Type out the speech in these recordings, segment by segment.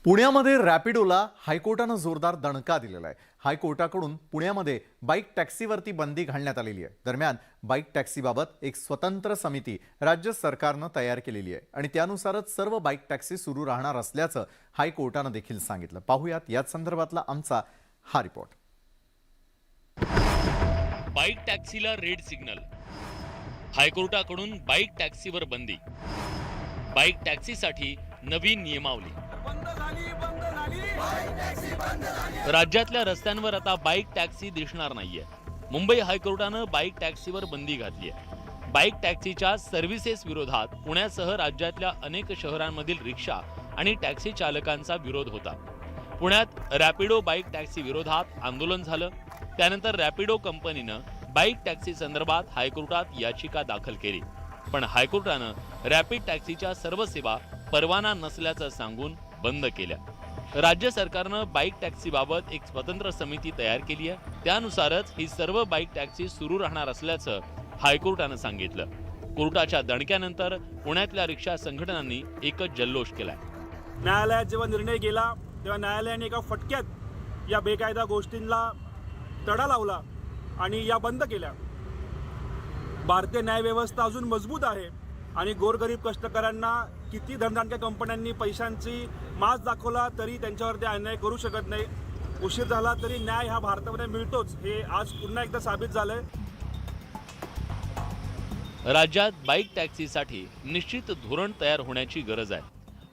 पुण्यामध्ये रॅपिडोला हायकोर्टानं जोरदार दणका दिलेला आहे। हायकोर्टाकडून पुण्यामध्ये बाईक टॅक्सीवरती बंदी घालण्यात आलेली आहे। दरम्यान बाईक टॅक्सीबाबत एक स्वतंत्र समिती राज्य सरकारनं तयार केलेली आहे आणि त्यानुसारच सर्व बाईक टॅक्सी सुरू राहणार असल्याचं हायकोर्टानं देखील सांगितलं। पाहूयात याच संदर्भातला आमचा हा रिपोर्ट। बाईक टॅक्सीला रेड सिग्नल, हायकोर्टाकडून बाईक टॅक्सीवर बंदी, बाईक टॅक्सीसाठी नवीन नियमावली। राज्यातल्या रस्त्यांवर आता बाईक टॅक्सी दिसणार नाहीये। मुंबई हायकोर्टानं बाईक टॅक्सीवर बंदी घातली आहे। बाईक टॅक्सीच्या सर्व्हिसेस विरोधात पुण्यासह राज्यातल्या अनेक शहरांमधील रिक्षा आणि टॅक्सी चालकांचा विरोध होता। पुण्यात रॅपिडो बाईक टॅक्सी विरोधात आंदोलन झालं। त्यानंतर रॅपिडो कंपनीनं बाईक टॅक्सी संदर्भात हायकोर्टात याचिका दाखल केली, पण हायकोर्टानं रॅपिड टॅक्सीच्या सर्व सेवा परवाना नसल्याचं सांगून बंद केल्या। राज्य सरकारनं बाईक टॅक्सीबाबत एक स्वतंत्र समिती तयार केली आहे। त्यानुसारच ही सर्व बाईक टॅक्सी सुरू राहणार असल्याचं हायकोर्टानं सांगितलं। कोर्टाच्या दणक्यानंतर पुण्यातल्या रिक्षा संघटनांनी एकच जल्लोष केलाय। न्यायालयात जेव्हा निर्णय गेला तेव्हा न्यायालयाने एका फटक्यात या बेकायदा गोष्टींना तडा लावला आणि या बंद केल्या। भारतीय न्यायव्यवस्था अजून मजबूत आहे आणि गोरगरीब कष्टकऱ्यांना किती धनदांडक्या कंपन्यांनी पैशांची माज दाखवला तरी त्यांच्यावरती अन्याय करू शकत नाही। उशीर झाला तरी न्याय हा भारतामध्ये मिळतोच, हे आज पुन्हा एकदा साबित झालंय। राज्यात बाईक टॅक्सीसाठी निश्चित धोरण तयार होण्याची गरज आहे।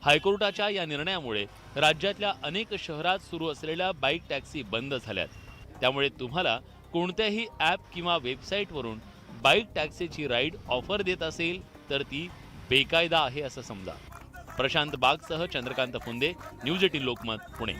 हायकोर्टाच्या या निर्णयामुळे राज्यातल्या अनेक शहरात सुरू असलेल्या बाईक टॅक्सी बंद झाल्यात। त्यामुळे तुम्हाला कोणत्याही ॲप किंवा वेबसाईटवरून बाईक टॅक्सीची राईड ऑफर देत असेल तर ती बेकायदा आहे असं समजा। प्रशांत बागसह चंद्रकांत फुंदे, न्यूज 18 लोकमत, पुणे।